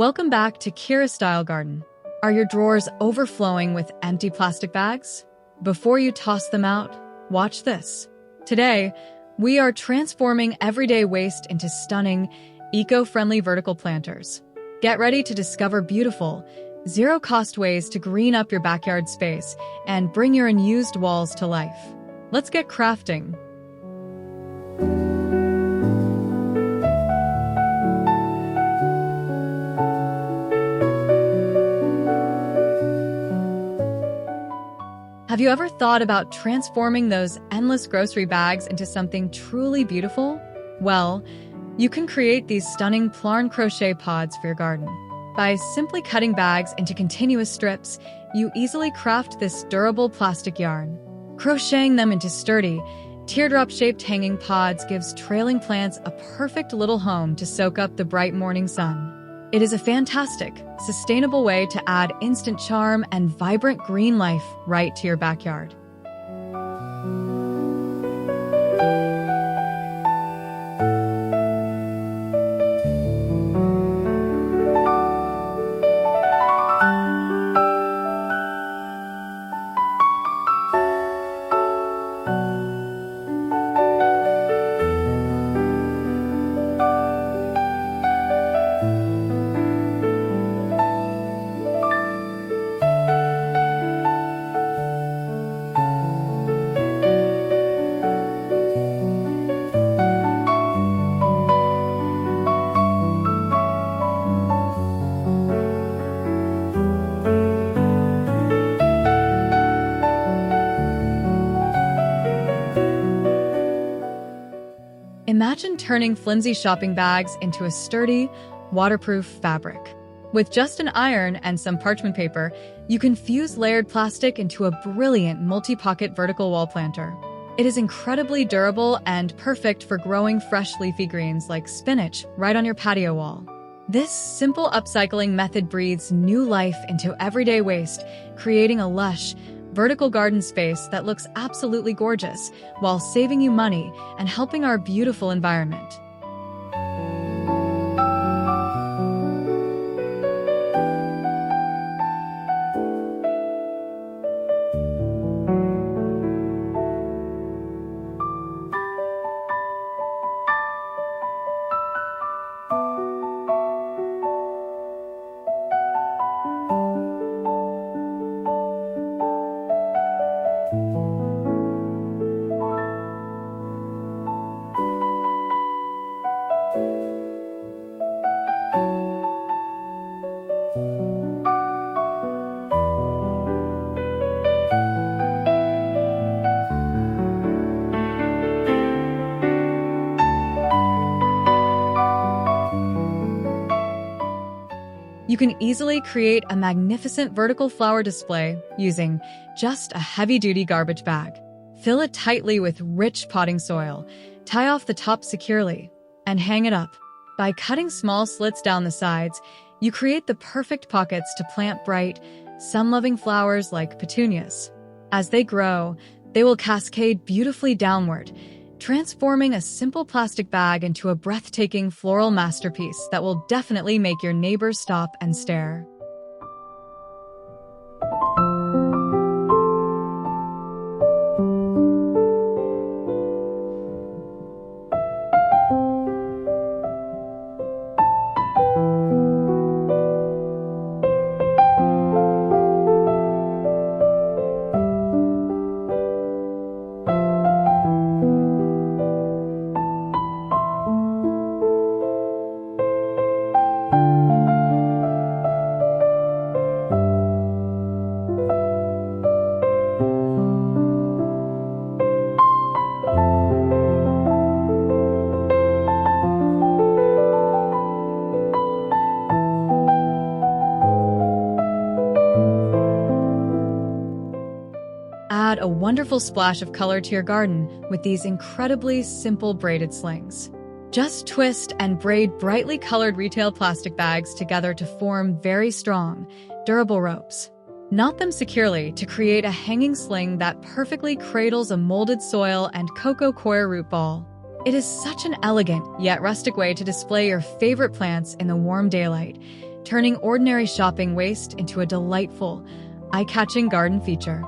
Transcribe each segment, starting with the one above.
Welcome back to KiraStyle Garden. Are your drawers overflowing with empty plastic bags? Before you toss them out, watch this. Today, we are transforming everyday waste into stunning, eco-friendly vertical planters. Get ready to discover beautiful, zero-cost ways to green up your backyard space and bring your unused walls to life. Let's get crafting. Have you ever thought about transforming those endless grocery bags into something truly beautiful? Well, you can create these stunning Plarn crochet pods for your garden. By simply cutting bags into continuous strips, you easily craft this durable plastic yarn. Crocheting them into sturdy, teardrop-shaped hanging pods gives trailing plants a perfect little home to soak up the bright morning sun. It is a fantastic, sustainable way to add instant charm and vibrant green life right to your backyard. Imagine turning flimsy shopping bags into a sturdy, waterproof fabric. With just an iron and some parchment paper, you can fuse layered plastic into a brilliant multi-pocket vertical wall planter. It is incredibly durable and perfect for growing fresh leafy greens like spinach right on your patio wall. This simple upcycling method breathes new life into everyday waste, creating a lush, vertical garden space that looks absolutely gorgeous while saving you money and helping our beautiful environment. You can easily create a magnificent vertical flower display using just a heavy-duty garbage bag. Fill it tightly with rich potting soil, tie off the top securely, and hang it up. By cutting small slits down the sides, you create the perfect pockets to plant bright, sun-loving flowers like petunias. As they grow, they will cascade beautifully downward, transforming a simple plastic bag into a breathtaking floral masterpiece that will definitely make your neighbors stop and stare. Add a wonderful splash of color to your garden with these incredibly simple braided slings. Just twist and braid brightly colored retail plastic bags together to form very strong, durable ropes. Knot them securely to create a hanging sling that perfectly cradles a molded soil and cocoa coir root ball. It is such an elegant yet rustic way to display your favorite plants in the warm daylight, turning ordinary shopping waste into a delightful, eye-catching garden feature.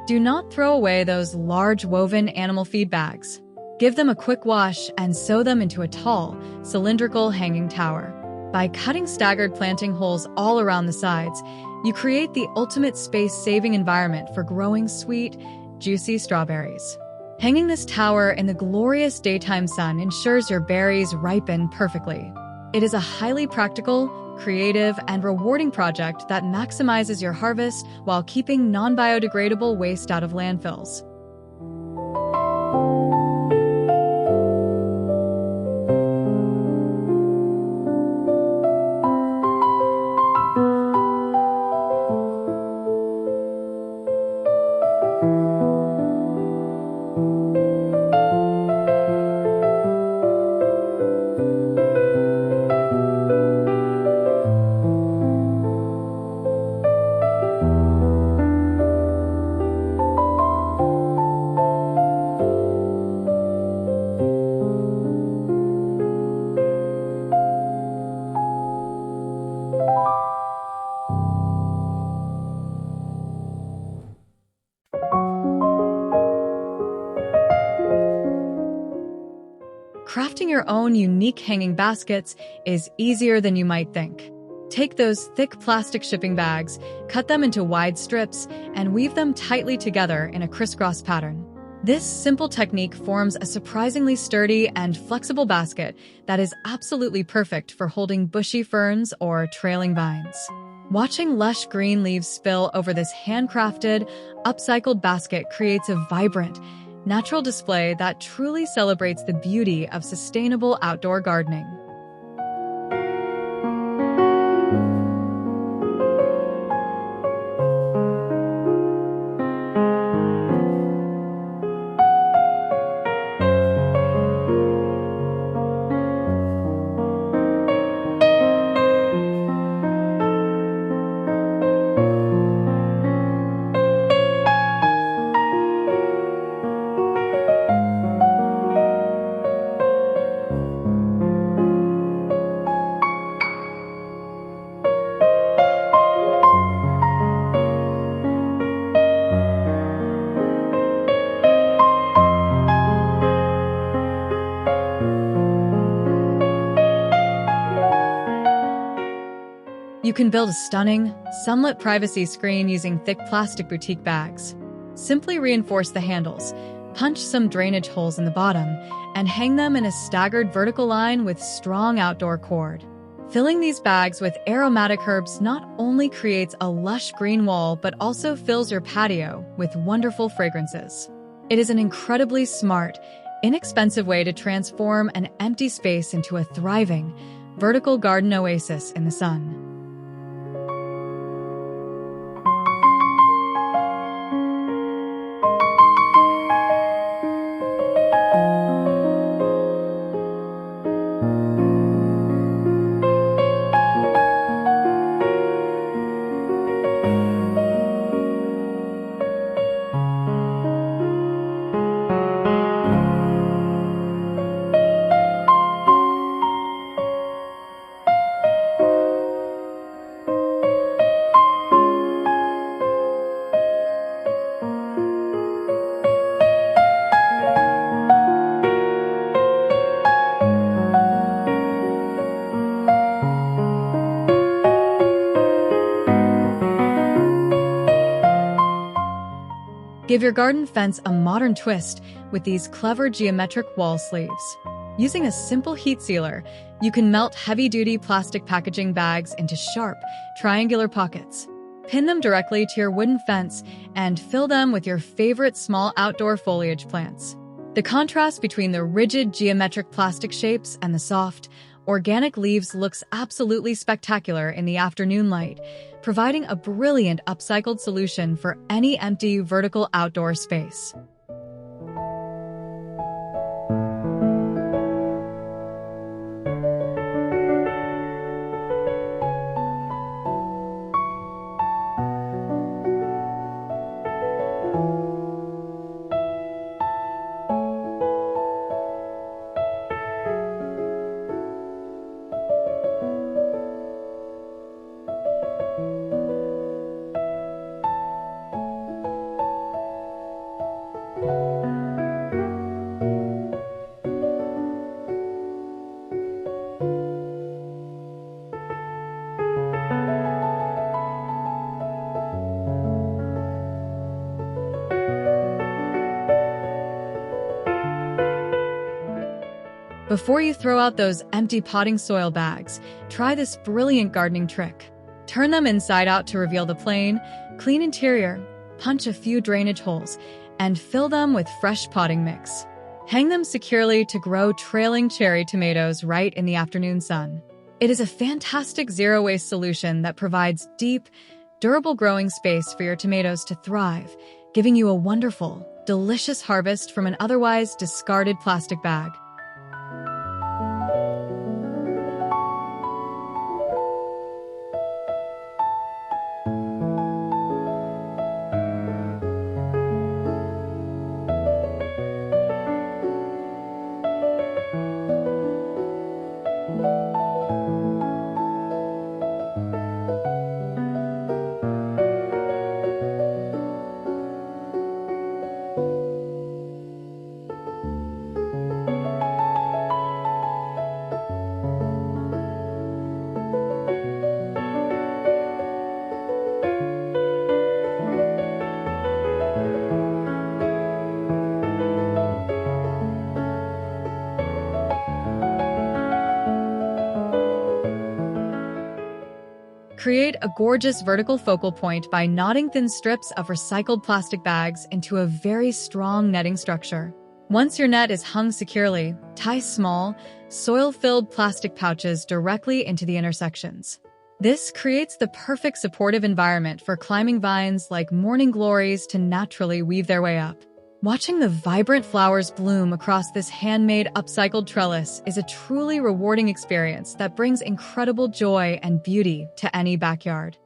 Do not throw away those large woven animal feed bags. Give them a quick wash and sew them into a tall, cylindrical hanging tower. By cutting staggered planting holes all around the sides, you create the ultimate space-saving environment for growing sweet, juicy strawberries. Hanging this tower in the glorious daytime sun ensures your berries ripen perfectly. It is a highly practical, creative, and rewarding project that maximizes your harvest while keeping non-biodegradable waste out of landfills. Crafting your own unique hanging baskets is easier than you might think. Take those thick plastic shipping bags, cut them into wide strips, and weave them tightly together in a crisscross pattern. This simple technique forms a surprisingly sturdy and flexible basket that is absolutely perfect for holding bushy ferns or trailing vines. Watching lush green leaves spill over this handcrafted, upcycled basket creates a vibrant, natural display that truly celebrates the beauty of sustainable outdoor gardening. You can build a stunning, sunlit privacy screen using thick plastic boutique bags. Simply reinforce the handles, punch some drainage holes in the bottom, and hang them in a staggered vertical line with strong outdoor cord. Filling these bags with aromatic herbs not only creates a lush green wall but also fills your patio with wonderful fragrances. It is an incredibly smart, inexpensive way to transform an empty space into a thriving, vertical garden oasis in the sun. Give your garden fence a modern twist with these clever geometric wall sleeves. Using a simple heat sealer, you can melt heavy-duty plastic packaging bags into sharp, triangular pockets. Pin them directly to your wooden fence and fill them with your favorite small outdoor foliage plants. The contrast between the rigid geometric plastic shapes and the soft, organic leaves looks absolutely spectacular in the afternoon light, providing a brilliant upcycled solution for any empty vertical outdoor space. Before you throw out those empty potting soil bags, try this brilliant gardening trick. Turn them inside out to reveal the plain, clean interior, punch a few drainage holes, and fill them with fresh potting mix. Hang them securely to grow trailing cherry tomatoes right in the afternoon sun. It is a fantastic zero-waste solution that provides deep, durable growing space for your tomatoes to thrive, giving you a wonderful, delicious harvest from an otherwise discarded plastic bag. Create a gorgeous vertical focal point by knotting thin strips of recycled plastic bags into a very strong netting structure. Once your net is hung securely, tie small, soil-filled plastic pouches directly into the intersections. This creates the perfect supportive environment for climbing vines like morning glories to naturally weave their way up. Watching the vibrant flowers bloom across this handmade upcycled trellis is a truly rewarding experience that brings incredible joy and beauty to any backyard.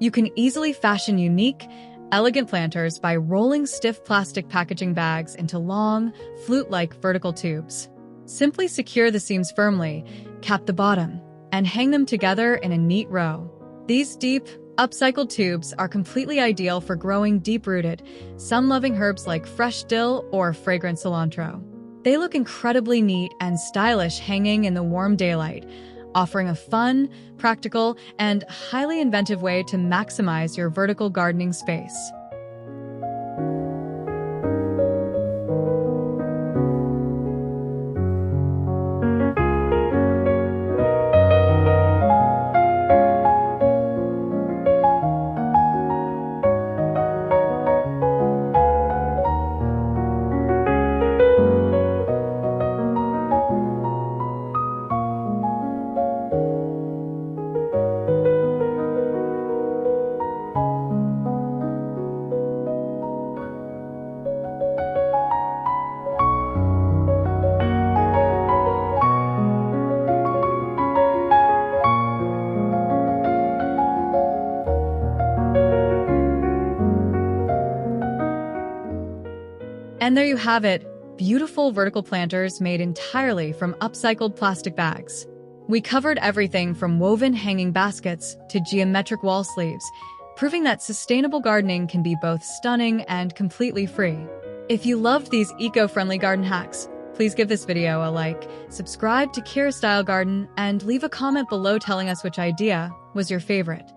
You can easily fashion unique, elegant planters by rolling stiff plastic packaging bags into long, flute-like vertical tubes. Simply secure the seams firmly, cap the bottom, and hang them together in a neat row. These deep, upcycled tubes are completely ideal for growing deep-rooted, sun-loving herbs like fresh dill or fragrant cilantro. They look incredibly neat and stylish hanging in the warm daylight, offering a fun, practical, and highly inventive way to maximize your vertical gardening space. And there you have it, beautiful vertical planters made entirely from upcycled plastic bags. We covered everything from woven hanging baskets to geometric wall sleeves, proving that sustainable gardening can be both stunning and completely free. If you loved these eco-friendly garden hacks, please give this video a like, subscribe to KiraStyle Garden, and leave a comment below telling us which idea was your favorite.